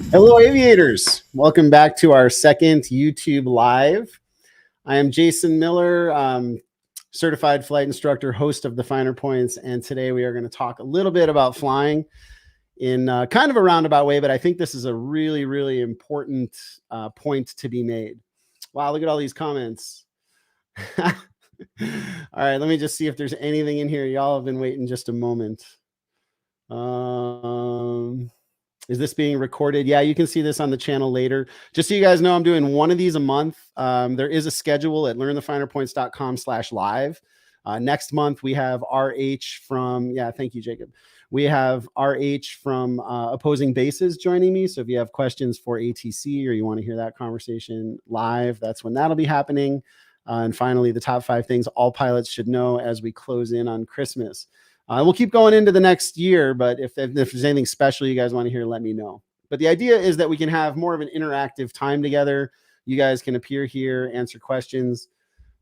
Hello, aviators. Welcome back to our second YouTube Live. I am Jason Miller, certified flight instructor, host of the Finer Points, and today we are going to talk a little bit about flying in kind of a roundabout way, but I think this is a really, really important point to be made. Wow, look at all these comments. All right, let me just see if there's anything in here. Y'all have been waiting just a moment. Is this being recorded? Yeah, you can see this on the channel later. Just so you guys know, I'm doing one of these a month. There is a schedule at learnthefinerpoints.com/live. Next month, we have RH from, thank you, Jacob. We have RH from Opposing Bases joining me. So if you have questions for ATC or you want to hear that conversation live, that's when that'll be happening. And finally, the top 5 things all pilots should know as we close in on Christmas. We'll keep going into the next year, but if there's anything special you guys want to hear, let me know. But the idea is that we can have more of an interactive time together. You guys can appear here, answer questions.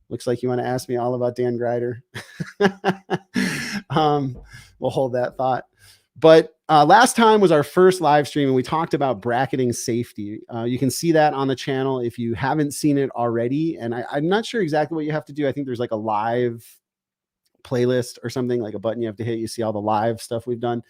Looks like you want to ask me all about Dan Grider. We'll hold that thought. But last time was our first live stream, and we talked about bracketing safety. You can see that on the channel if you haven't seen it already. And I'm not sure exactly what you have to do. I think there's like a live playlist or something, like a button you have to hit. You see all the live stuff we've done.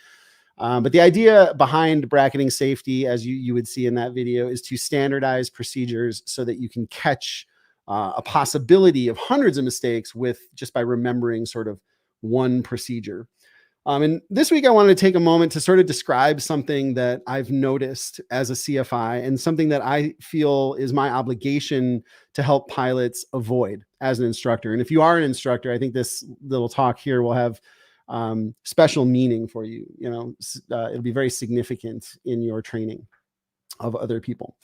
But the idea behind bracketing safety, as you would see in that video, is to standardize procedures so that you can catch a possibility of hundreds of mistakes with just by remembering sort of one procedure. And this week I wanted to take a moment to sort of describe something that I've noticed as a CFI and something that I feel is my obligation to help pilots avoid as an instructor. And if you are an instructor, I think this little talk here will have special meaning for you. You know, it'll be very significant in your training of other people.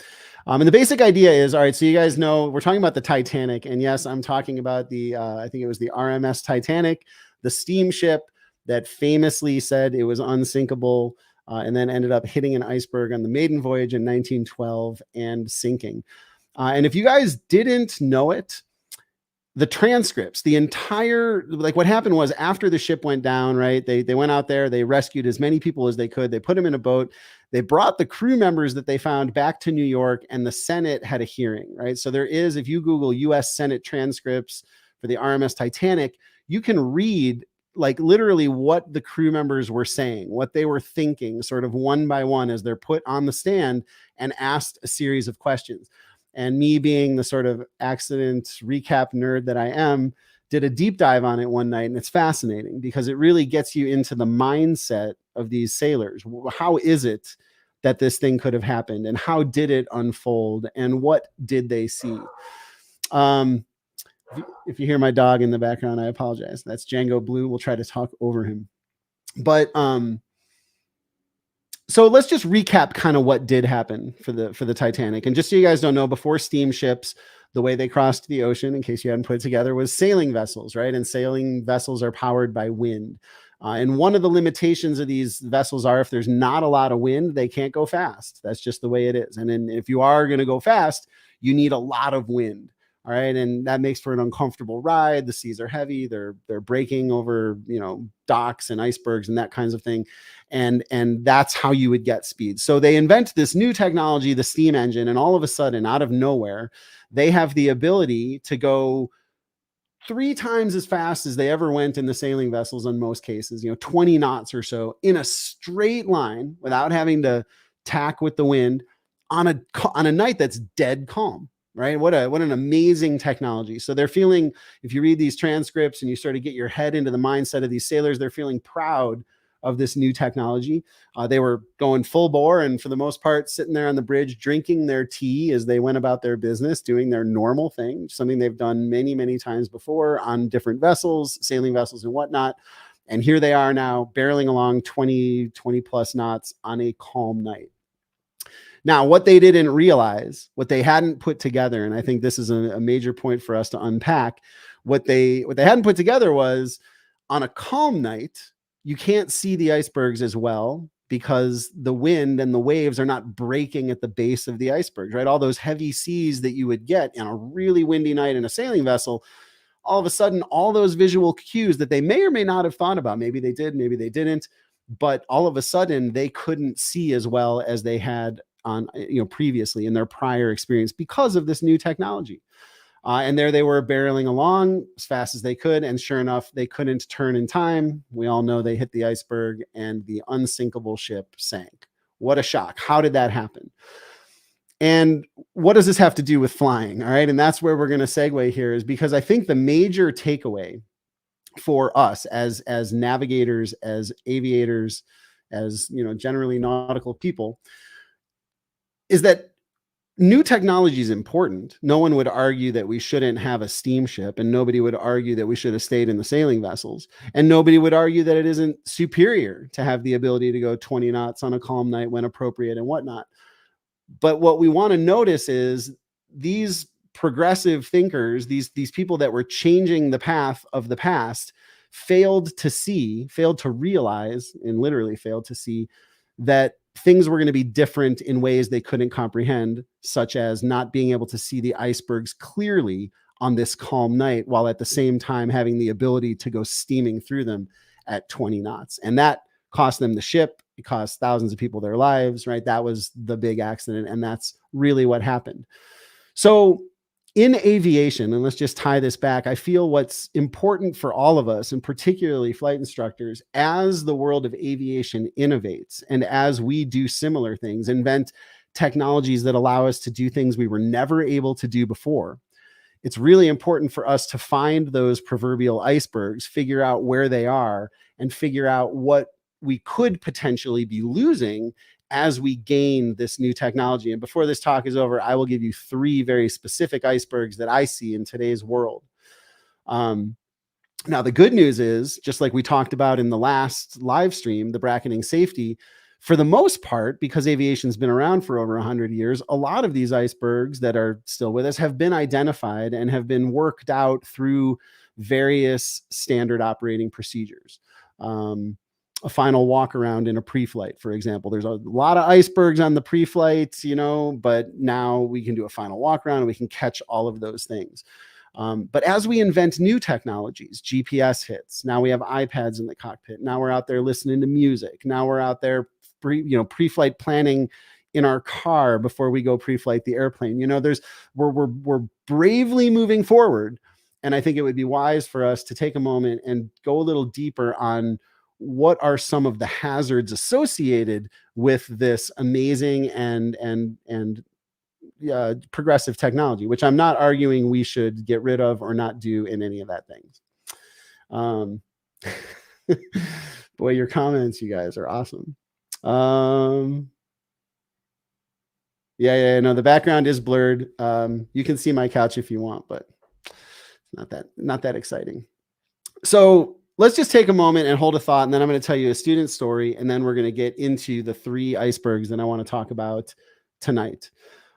And the basic idea is, all right, so you guys know we're talking about the Titanic. And yes, I'm talking about the, I think it was the RMS Titanic, the steamship that famously said it was unsinkable and then ended up hitting an iceberg on the maiden voyage in 1912 and sinking. And if you guys didn't know it, the transcripts, the entire, like what happened was after the ship went down, right? They went out there, they rescued as many people as they could. They put them in a boat. They brought the crew members that they found back to New York, and the Senate had a hearing, right? So there is, if you Google US Senate transcripts for the RMS Titanic, you can read like literally what the crew members were saying, what they were thinking, sort of one by one as they're put on the stand and asked a series of questions. And me being the sort of accident recap nerd that I am, did a deep dive on it one night. And it's fascinating because it really gets you into the mindset of these sailors. How is it that this thing could have happened? And how did it unfold? And what did they see? If you hear my dog in the background, I apologize. That's Django Blue. We'll try to talk over him. But so let's just recap kind of what did happen for the Titanic. And just so you guys don't know, before steamships, the way they crossed the ocean, in case you hadn't put it together, was sailing vessels, right? And sailing vessels are powered by wind. And one of the limitations of these vessels are if there's not a lot of wind, they can't go fast. That's just the way it is. And then if you are going to go fast, you need a lot of wind. All right. And that makes for an uncomfortable ride. The seas are heavy. They're breaking over, you know, docks and icebergs and that kinds of thing. And that's how you would get speed. So they invent this new technology, the steam engine, and all of a sudden, out of nowhere, they have the ability to go 3 times as fast as they ever went in the sailing vessels in most cases, 20 knots or so in a straight line without having to tack with the wind on a night that's dead calm. Right? What an amazing technology. So they're feeling, if you read these transcripts and you sort of get your head into the mindset of these sailors, they're feeling proud of this new technology. They were going full bore and for the most part sitting there on the bridge drinking their tea as they went about their business, doing their normal thing, something they've done many, many times before on different vessels, sailing vessels and whatnot. And here they are now barreling along 20 plus knots on a calm night. Now, what they didn't realize, what they hadn't put together, and I think this is a major point for us to unpack, what they hadn't put together was on a calm night, you can't see the icebergs as well because the wind and the waves are not breaking at the base of the icebergs, right? All those heavy seas that you would get on a really windy night in a sailing vessel, all of a sudden, all those visual cues that they may or may not have thought about, maybe they did, maybe they didn't, but all of a sudden they couldn't see as well as they had on, previously in their prior experience because of this new technology. And there they were barreling along as fast as they could. And sure enough, they couldn't turn in time. We all know they hit the iceberg and the unsinkable ship sank. What a shock. How did that happen? And what does this have to do with flying? All right. And that's where we're going to segue here, is because I think the major takeaway for us as navigators, as aviators, as, generally nautical people, is that new technology is important. No one would argue that we shouldn't have a steamship, and nobody would argue that we should have stayed in the sailing vessels. And nobody would argue that it isn't superior to have the ability to go 20 knots on a calm night when appropriate and whatnot. But what we want to notice is these progressive thinkers, these people that were changing the path of the past, failed to realize, and literally failed to see that things were going to be different in ways they couldn't comprehend, such as not being able to see the icebergs clearly on this calm night, while at the same time having the ability to go steaming through them at 20 knots. And that cost them the ship. It cost thousands of people their lives, right? That was the big accident. And that's really what happened. So in aviation, and let's just tie this back, I feel what's important for all of us, and particularly flight instructors, as the world of aviation innovates, and as we do similar things, invent technologies that allow us to do things we were never able to do before, it's really important for us to find those proverbial icebergs, figure out where they are, and figure out what we could potentially be losing as we gain this new technology. And before this talk is over, I will give you 3 very specific icebergs that I see in today's world. Now, the good news is, just like we talked about in the last live stream, the bracketing safety, for the most part, because aviation's been around for over 100 years, a lot of these icebergs that are still with us have been identified and have been worked out through various standard operating procedures. A final walk around in a pre-flight, for example. There's a lot of icebergs on the pre-flight, but now we can do a final walk around and we can catch all of those things. But as we invent new technologies, GPS hits, now we have iPads in the cockpit. Now we're out there listening to music. Now we're out there, pre-flight planning in our car before we go pre-flight the airplane. We're bravely moving forward. And I think it would be wise for us to take a moment and go a little deeper on what are some of the hazards associated with this amazing and progressive technology, which I'm not arguing we should get rid of or not do in any of that things. Boy, your comments, you guys, are awesome. No, the background is blurred. You can see my couch if you want, but it's not that exciting. So let's just take a moment and hold a thought, and then I'm going to tell you a student story, and then we're going to get into the 3 icebergs that I want to talk about tonight.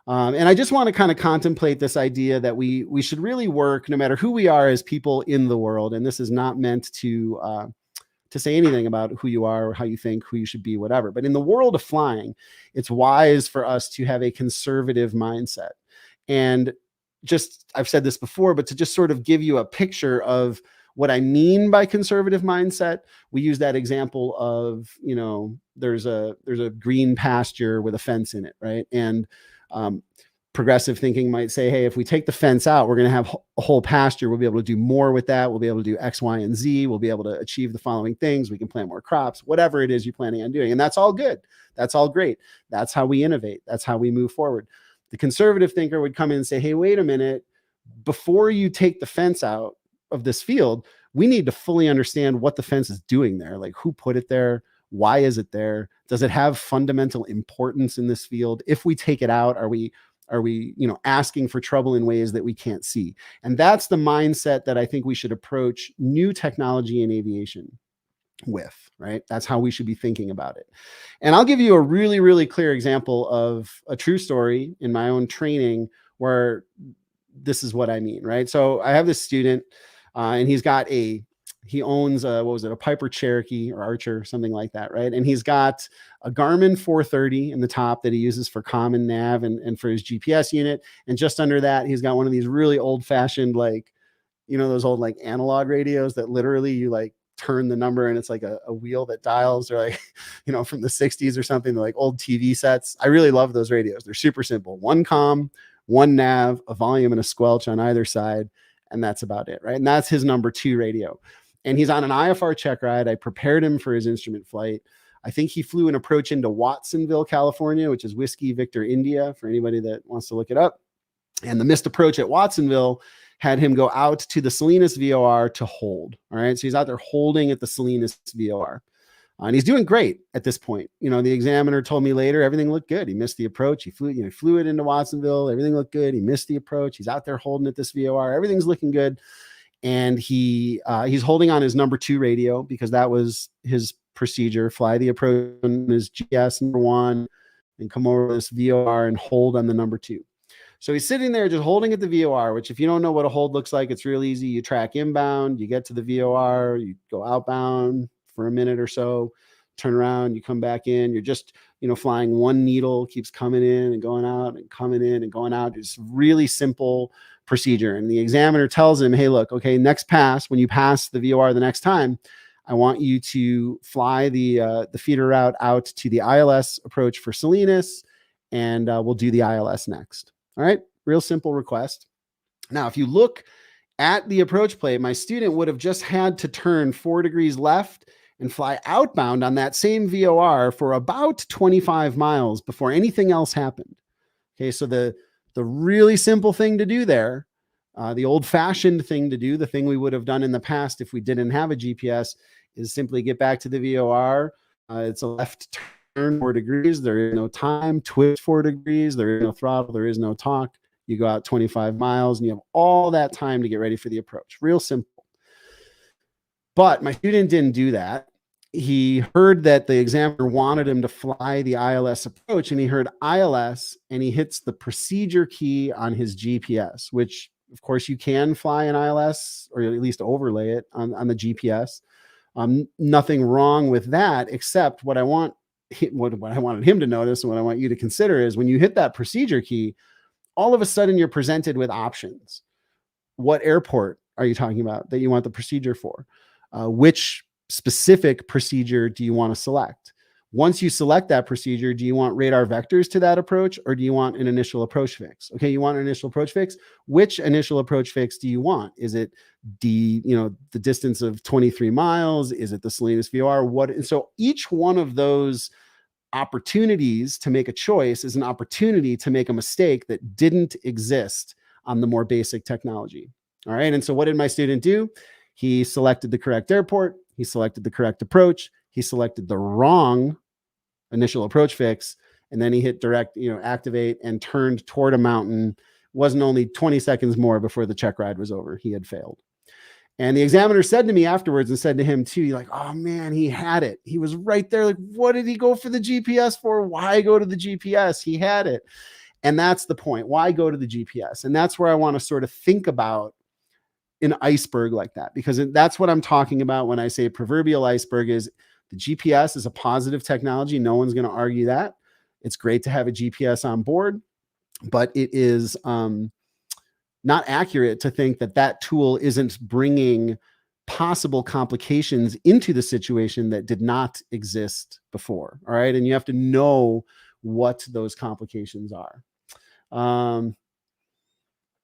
And I just want to kind of contemplate this idea that we should really work, no matter who we are, as people in the world. And this is not meant to say anything about who you are or how you think, who you should be, whatever. But in the world of flying, it's wise for us to have a conservative mindset. And I've said this before, but to just sort of give you a picture of what I mean by conservative mindset, we use that example of, there's a green pasture with a fence in it, right? And progressive thinking might say, hey, if we take the fence out, we're going to have a whole pasture. We'll be able to do more with that. We'll be able to do X, Y, and Z. We'll be able to achieve the following things. We can plant more crops, whatever it is you're planning on doing. And that's all good. That's all great. That's how we innovate. That's how we move forward. The conservative thinker would come in and say, hey, wait a minute. Before you take the fence out of this field, we need to fully understand what the fence is doing there. Like, who put it there? Why is it there? Does it have fundamental importance in this field? If we take it out, are we asking for trouble in ways that we can't see? And that's the mindset that I think we should approach new technology in aviation with, right? That's how we should be thinking about it. And I'll give you a really, really clear example of a true story in my own training where this is what I mean, right? So I have this student, and he owns a Piper Cherokee or Archer, something like that, right? And he's got a Garmin 430 in the top that he uses for common nav and for his GPS unit. And just under that, he's got one of these really old fashioned, those old analog radios that literally you turn the number and it's like a wheel that dials, or like, from the 60s or something, like old TV sets. I really love those radios. They're super simple. One comm, one nav, a volume and a squelch on either side. And that's about it, right? And that's his number 2 radio. And he's on an IFR check ride. I prepared him for his instrument flight. I think he flew an approach into Watsonville, California, which is Whiskey Victor India, for anybody that wants to look it up. And the missed approach at Watsonville had him go out to the Salinas VOR to hold. All right. So he's out there holding at the Salinas VOR. And he's doing great at this point. The examiner told me later, everything looked good. He missed the approach. He flew it into Watsonville. Everything looked good. He missed the approach. He's out there holding at this VOR. Everything's looking good. And he's holding on his number 2 radio because that was his procedure. Fly the approach on his GS number 1 and come over to this VOR and hold on the number 2. So he's sitting there just holding at the VOR, which if you don't know what a hold looks like, it's real easy. You track inbound, you get to the VOR, you go outbound for a minute or so, turn around, you come back in. You're just, flying one needle, keeps coming in and going out and coming in and going out. It's really simple procedure. And the examiner tells him, hey, look, okay, next pass, when you pass the VOR the next time, I want you to fly the feeder route out to the ILS approach for Salinas, and we'll do the ILS next. All right, real simple request. Now, if you look at the approach plate, my student would have just had to turn 4 degrees left and fly outbound on that same VOR for about 25 miles before anything else happened. Okay, so the really simple thing to do there, the old-fashioned thing to do, the thing we would have done in the past if we didn't have a GPS, is simply get back to the VOR. It's a left turn 4 degrees. There is no time. Twist 4 degrees. There is no throttle. There is no talk. You go out 25 miles and you have all that time to get ready for the approach. Real simple. But my student didn't do that. He heard that the examiner wanted him to fly the ILS approach, and he heard ILS, and he hits the procedure key on his GPS, which of course you can fly an ILS or at least overlay it on the GPS. Nothing wrong with that, except what I wanted him to notice and what I want you to consider is when you hit that procedure key, all of a sudden you're presented with options. What airport are you talking about that you want the procedure for? Which specific procedure do you want to select? Once you select that procedure, do you want radar vectors to that approach, or do you want an initial approach fix? Okay, you want an initial approach fix. Which initial approach fix do you want? Is it the distance of 23 miles? Is it the Salinas VOR? So each one of those opportunities to make a choice is an opportunity to make a mistake that didn't exist on the more basic technology. All right. And so what did my student do? He selected the correct airport. He selected the correct approach. He selected the wrong initial approach fix. And then he hit direct, activate, and turned toward a mountain. Wasn't only 20 seconds more before the check ride was over. He had failed. And the examiner said to me afterwards, and said to him too, like, oh man, he had it. He was right there. Like, what did he go for the GPS for? Why go to the GPS? He had it. And that's the point. Why go to the GPS? And that's where I want to sort of think about an iceberg like that, because that's what I'm talking about when I say proverbial iceberg. Is the GPS is a positive technology. No one's going to argue that. It's great to have a GPS on board, but it is not accurate to think that that tool isn't bringing possible complications into the situation that did not exist before. All right. And you have to know what those complications are.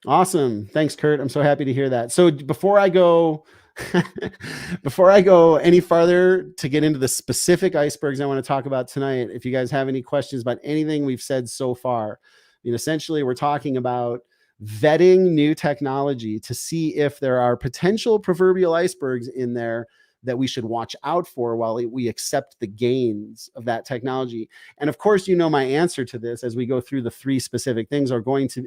Awesome. Thanks, Kurt. I'm so happy to hear that. So before I go any farther to get into the specific icebergs I want to talk about tonight, if you guys have any questions about anything we've said so far, essentially we're talking about vetting new technology to see if there are potential proverbial icebergs in there that we should watch out for while we accept the gains of that technology. And of course, my answer to this as we go through the 3 specific things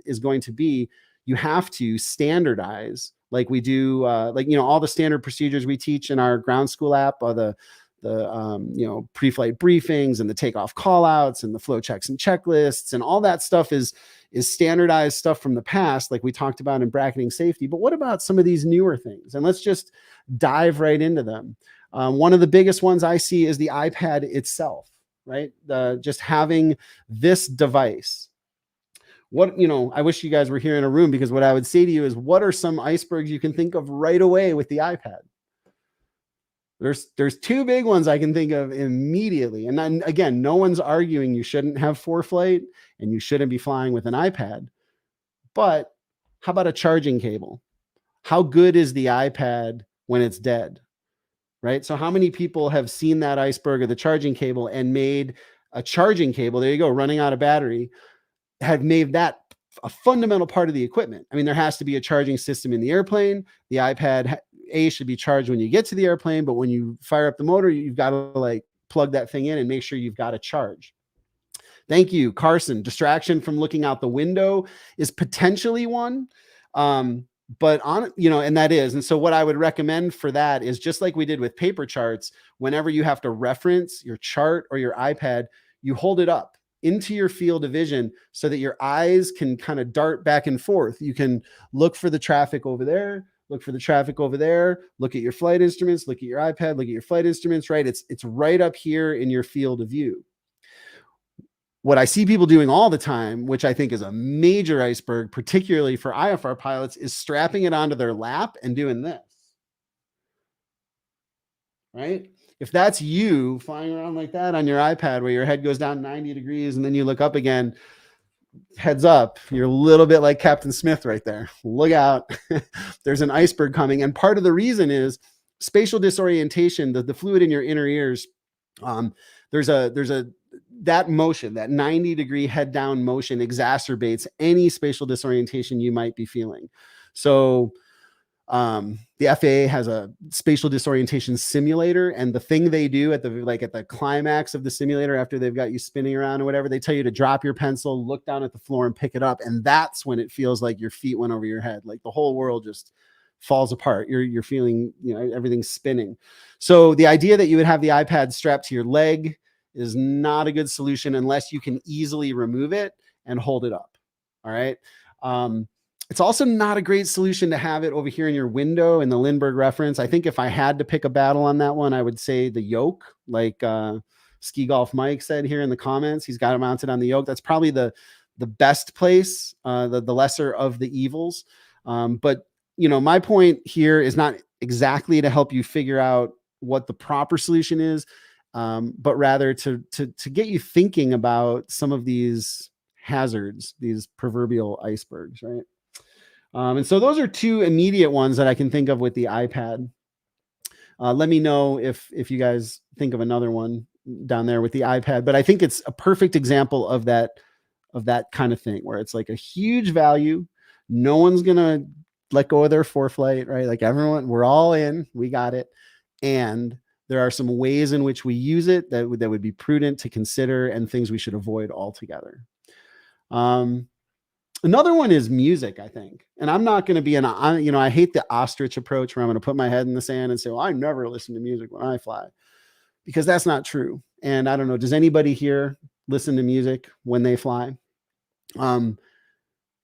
is going to be, you have to standardize like we do, all the standard procedures we teach in our ground school app, the pre-flight briefings and the takeoff call outs and the flow checks and checklists and all that stuff is standardized stuff from the past, like we talked about in bracketing safety. But what about some of these newer things? And let's just dive right into them. One of the biggest ones I see is the iPad itself, right? Just having this device. I wish you guys were here in a room, because what I would say to you is, what are some icebergs you can think of right away with the iPad? There's two big ones I can think of immediately. And then again, no one's arguing you shouldn't have ForeFlight and you shouldn't be flying with an iPad. But how about a charging cable? How good is the iPad when it's dead? Right? So how many people have seen that iceberg of the charging cable and made a charging cable, there you go, running out of battery, have made that a fundamental part of the equipment. I mean, there has to be a charging system in the airplane. The iPad should be charged when you get to the airplane, but when you fire up the motor, you've got to like plug that thing in and make sure you've got a charge. Thank you, Carson. Distraction from looking out the window is potentially one. But and that is. And so what I would recommend for that is, just like we did with paper charts, whenever you have to reference your chart or your iPad, you hold it up into your field of vision so that your eyes can kind of dart back and forth. You can look for the traffic over there, look for the traffic over there, look at your flight instruments, look at your iPad, look at your flight instruments, right? It's right up here in your field of view. What I see people doing all the time, which I think is a major iceberg, particularly for IFR pilots, is strapping it onto their lap and doing this, right? If that's you flying around like that on your iPad where your head goes down 90 degrees and then you look up again, heads up, you're a little bit like Captain Smith right there. Look out. There's an iceberg coming. And part of the reason is spatial disorientation, the fluid in your inner ears. There's that motion, that 90-degree head down motion exacerbates any spatial disorientation you might be feeling. So the FAA has a spatial disorientation simulator, and the thing they do at the climax of the simulator, after they've got you spinning around or whatever, they tell you to drop your pencil, look down at the floor and pick it up. And that's when it feels like your feet went over your head. Like the whole world just falls apart. You're feeling, everything's spinning. So the idea that you would have the iPad strapped to your leg is not a good solution unless you can easily remove it and hold it up. All right. It's also not a great solution to have it over here in your window in the Lindbergh reference. I think if I had to pick a battle on that one, I would say the yoke, like Ski Golf Mike said here in the comments. He's got it mounted on the yoke. That's probably the best place, the lesser of the evils. But my point here is not exactly to help you figure out what the proper solution is, but rather to get you thinking about some of these hazards, these proverbial icebergs, right? And so those are two immediate ones that I can think of with the iPad. Let me know if you guys think of another one down there with the iPad, but I think it's a perfect example of that kind of thing where it's like a huge value. No one's going to let go of their ForeFlight, right? Like everyone, we're all in, we got it. And there are some ways in which we use it that would be prudent to consider and things we should avoid altogether. Another one is music, I think. And I'm not going to be I hate the ostrich approach where I'm going to put my head in the sand and say, well, I never listen to music when I fly, because that's not true. And I don't know, does anybody here listen to music when they fly? But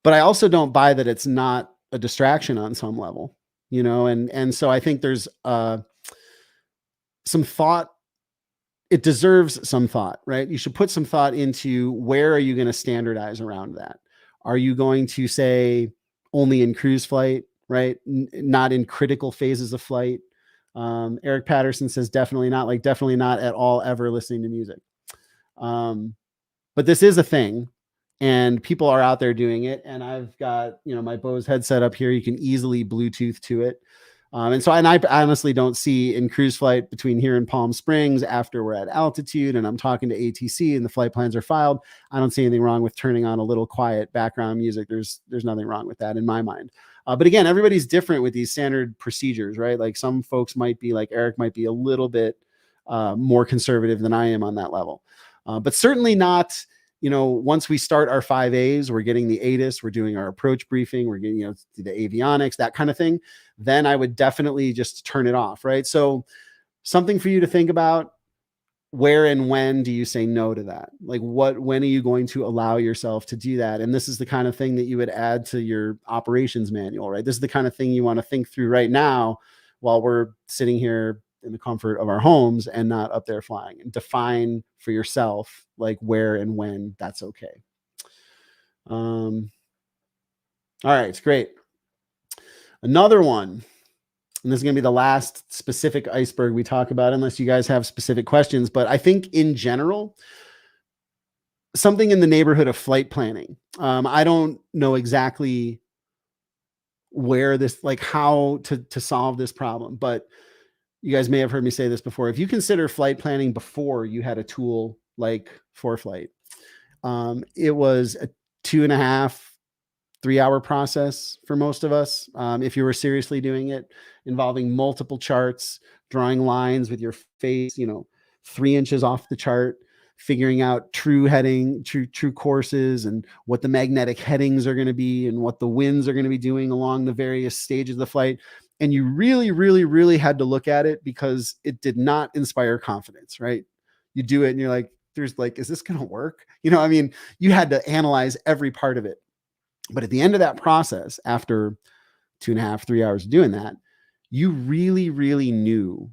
I also don't buy that it's not a distraction on some level, and so I think there's some thought. It deserves some thought, right? You should put some thought into where are you going to standardize around that? Are you going to say only in cruise flight, right? Not in critical phases of flight. Eric Patterson says definitely not at all ever listening to music. But this is a thing, and people are out there doing it. And I've got, my Bose headset up here. You can easily Bluetooth to it. And I honestly don't see in cruise flight between here and Palm Springs after we're at altitude and I'm talking to ATC and the flight plans are filed, I don't see anything wrong with turning on a little quiet background music. There's nothing wrong with that in my mind. But again, everybody's different with these standard procedures, right? Like some folks might be like Eric might be a little bit more conservative than I am on that level. But certainly not, once we start our 5As, we're getting the ATIS, we're doing our approach briefing, we're getting, the avionics, that kind of thing, then I would definitely just turn it off, right? So something for you to think about, where and when do you say no to that? Like when are you going to allow yourself to do that? And this is the kind of thing that you would add to your operations manual, right? This is the kind of thing you want to think through right now while we're sitting here in the comfort of our homes and not up there flying, and define for yourself, like where and when that's okay. All right, it's great. Another one and this is going to be the last specific iceberg we talk about, unless you guys have specific questions. But I think in general, something in the neighborhood of flight planning. I don't know exactly where this, like how to solve this problem, but you guys may have heard me say this before. If you consider flight planning before you had a tool like ForeFlight, it was a 2.5, 3 hour process for most of us. If you were seriously doing it, involving multiple charts, drawing lines with your face, 3 inches off the chart, figuring out true heading, true courses, and what the magnetic headings are going to be, and what the winds are going to be doing along the various stages of the flight. And you really, really, really had to look at it because it did not inspire confidence, right? You do it and you're like, is this going to work? You had to analyze every part of it. But at the end of that process, after 2.5, 3 hours of doing that, you really, really knew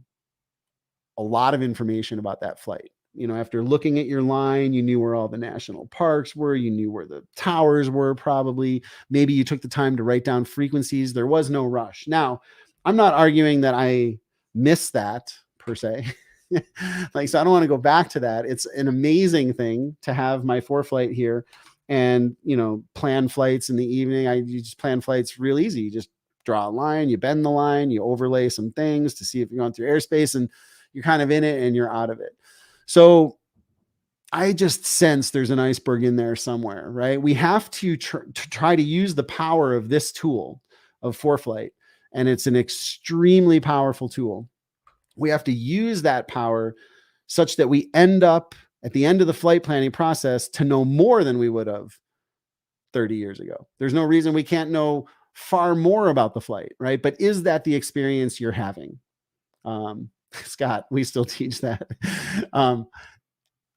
a lot of information about that flight. After looking at your line, you knew where all the national parks were. You knew where the towers were, probably. Maybe you took the time to write down frequencies. There was no rush. Now, I'm not arguing that I missed that per se. So I don't want to go back to that. It's an amazing thing to have my ForeFlight here and, plan flights in the evening. You just plan flights real easy. You just draw a line, you bend the line, you overlay some things to see if you're going through airspace, and you're kind of in it and you're out of it. So I just sense there's an iceberg in there somewhere, right? We have to try to use the power of this tool of ForeFlight, and it's an extremely powerful tool. We have to use that power such that we end up at the end of the flight planning process to know more than we would have 30 years ago. There's no reason we can't know far more about the flight, right? But is that the experience you're having? Scott, we still teach that.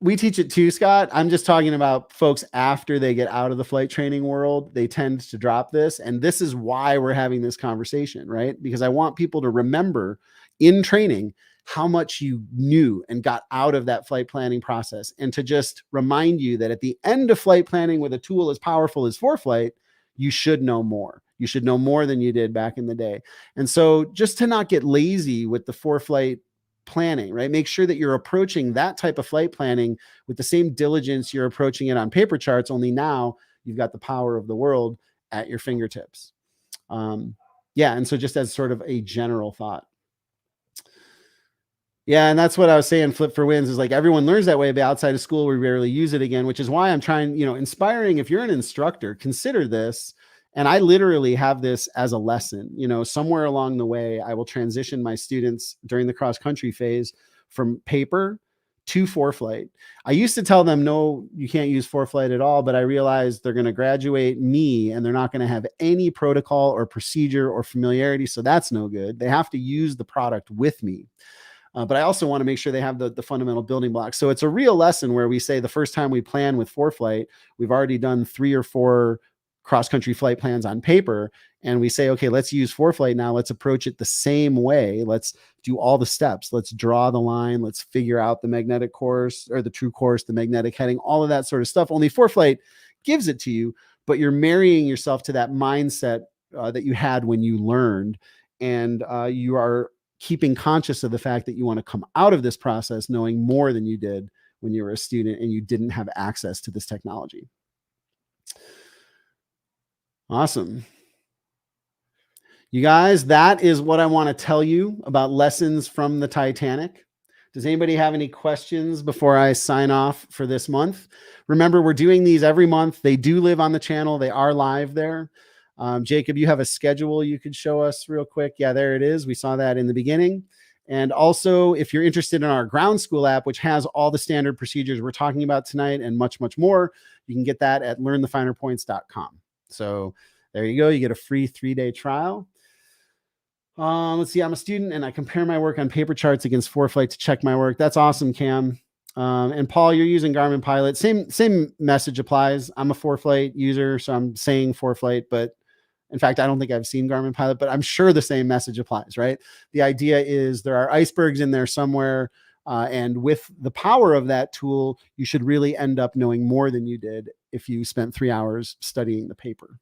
We teach it too, Scott. I'm just talking about folks after they get out of the flight training world, they tend to drop this. And this is why we're having this conversation, right? Because I want people to remember in training how much you knew and got out of that flight planning process, and to just remind you that at the end of flight planning with a tool as powerful as ForeFlight, you should know more. You should know more than you did back in the day. And so just to not get lazy with the ForeFlight planning, right? Make sure that you're approaching that type of flight planning with the same diligence you're approaching it on paper charts, only now you've got the power of the world at your fingertips. And so just as sort of a general thought. Yeah, and that's what I was saying, flip for wins, is like everyone learns that way, but outside of school, we rarely use it again, which is why I'm trying, inspiring. If you're an instructor, consider this. And I literally have this as a lesson, somewhere along the way, I will transition my students during the cross-country phase from paper to ForeFlight. I used to tell them, no, you can't use ForeFlight at all, but I realized they're going to graduate me and they're not going to have any protocol or procedure or familiarity. So that's no good. They have to use the product with me. But I also want to make sure they have the fundamental building blocks. So it's a real lesson where we say the first time we plan with ForeFlight, we've already done 3 or 4 cross-country flight plans on paper. And we say, okay, let's use ForeFlight now. Let's approach it the same way. Let's do all the steps. Let's draw the line. Let's figure out the magnetic course or the true course, the magnetic heading, all of that sort of stuff. Only ForeFlight gives it to you, but you're marrying yourself to that mindset that you had when you learned. And you are keeping conscious of the fact that you want to come out of this process knowing more than you did when you were a student and you didn't have access to this technology. Awesome. You guys, that is what I want to tell you about lessons from the Titanic. Does anybody have any questions before I sign off for this month? Remember, we're doing these every month. They do live on the channel. They are live there. Jacob, you have a schedule you could show us real quick. Yeah, there it is. We saw that in the beginning. And also, if you're interested in our ground school app, which has all the standard procedures we're talking about tonight and much, much more, you can get that at learnthefinerpoints.com. So there you go. You get a free 3-day trial. Let's see. I'm a student and I compare my work on paper charts against ForeFlight to check my work. That's awesome, Cam. And Paul, you're using Garmin Pilot. Same message applies. I'm a ForeFlight user, so I'm saying ForeFlight, but in fact, I don't think I've seen Garmin Pilot, but I'm sure the same message applies, right? The idea is there are icebergs in there somewhere. And with the power of that tool, you should really end up knowing more than you did if you spent 3 hours studying the paper.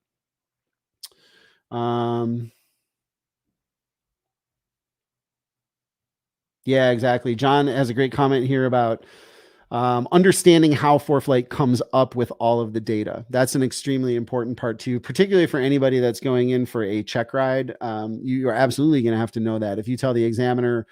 Yeah, exactly. John has a great comment here about understanding how ForeFlight comes up with all of the data. That's an extremely important part too, particularly for anybody that's going in for a check ride. You are absolutely going to have to know that. If you tell the examiner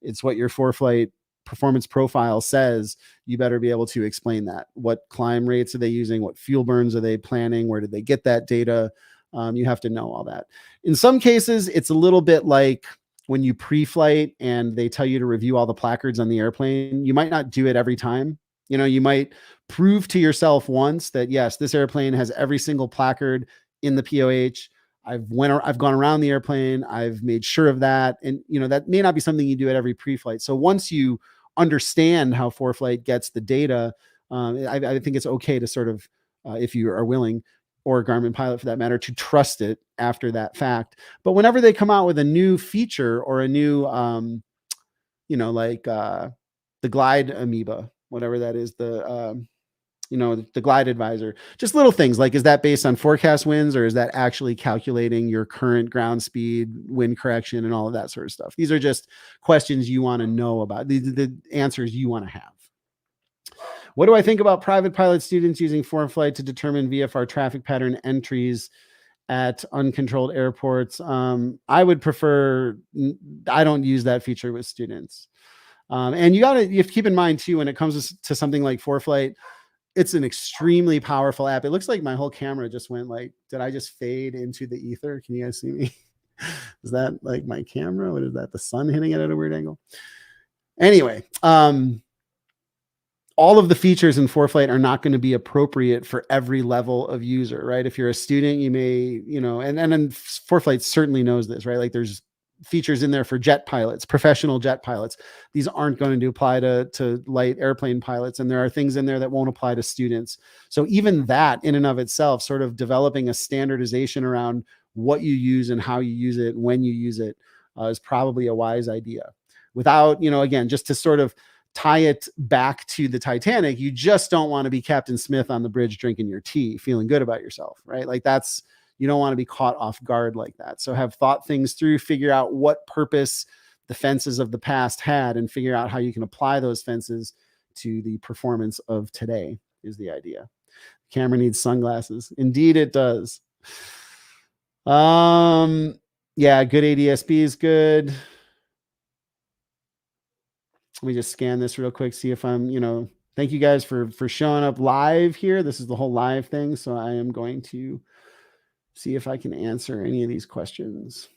it's what your ForeFlight performance profile says, you better be able to explain that. What climb rates are they using? What fuel burns are they planning? Where did they get that data? You have to know all that. In some cases, it's a little bit like when you pre-flight and they tell you to review all the placards on the airplane. You might not do it every time. You know, you might prove to yourself once that, yes, this airplane has every single placard in the POH. I've gone around the airplane. I've made sure of that. And, you know, that may not be something you do at every pre-flight. So once you understand how ForeFlight gets the data, I think it's okay to sort of, if you are willing, or a Garmin pilot for that matter, to trust it after that fact. But whenever they come out with a new feature or a new, you know, like the glide amoeba, whatever that is, the, you know, the glide advisor, just little things like, is that based on forecast winds or is that actually calculating your current ground speed, wind correction, and all of that sort of stuff? These are just questions you want to know about, the answers you want to have. What do I think about private pilot students using ForeFlight to determine VFR traffic pattern entries at uncontrolled airports? I would prefer, I don't use that feature with students. And you have to keep in mind too, when it comes to something like ForeFlight, it's an extremely powerful app. It looks like my whole camera just went like, did I just fade into the ether? Can you guys see me? Is that like my camera? What is that? The sun hitting it at a weird angle? Anyway, all of the features in ForeFlight are not going to be appropriate for every level of user, right? If you're a student, you may, you know, and ForeFlight certainly knows this, right? Like there's features in there for jet pilots, professional jet pilots. These aren't going to apply to light airplane pilots. And there are things in there that won't apply to students. So even that in and of itself, sort of developing a standardization around what you use and how you use it, when you use it, is probably a wise idea. Without, you know, again, just to sort of tie it back to the Titanic, you just don't want to be Captain Smith on the bridge drinking your tea, feeling good about yourself, right? Like that's, you don't want to be caught off guard like that. So have thought things through, figure out what purpose the fences of the past had, and figure out how you can apply those fences to the performance of today is the idea. Camera needs sunglasses. Indeed it does. Yeah, good ADSB is good. Let me just scan this real quick, see if I'm, you know, thank you guys for showing up live here. This is the whole live thing. So I am going to see if I can answer any of these questions.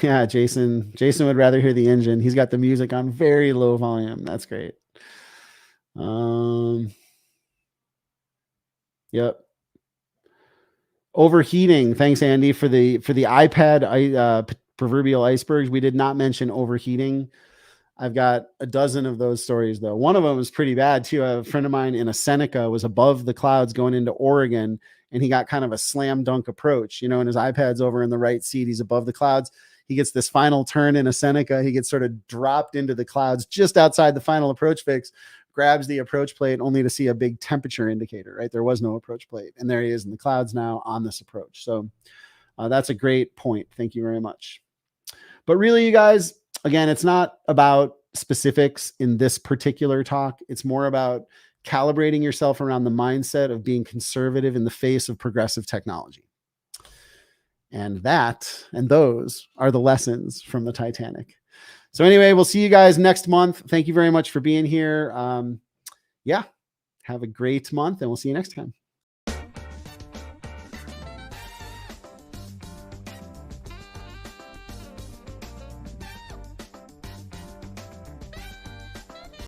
Yeah, Jason would rather hear the engine. He's got the music on very low volume. That's great. Yep. Overheating. Thanks, Andy, for the iPad proverbial icebergs. We did not mention overheating. I've got a dozen of those stories though. One of them was pretty bad too. A friend of mine in a Seneca was above the clouds going into Oregon, and he got kind of a slam dunk approach, you know, and his iPad's over in the right seat. He's above the clouds. He gets this final turn in a Seneca. He gets sort of dropped into the clouds just outside the final approach fix, grabs the approach plate only to see a big temperature indicator, right? There was no approach plate. And there he is in the clouds now on this approach. So that's a great point. Thank you very much. But really, you guys, again, it's not about specifics in this particular talk. It's more about calibrating yourself around the mindset of being conservative in the face of progressive technology. And those are the lessons from the Titanic. So anyway, we'll see you guys next month. Thank you very much for being here. Yeah, have a great month, and we'll see you next time.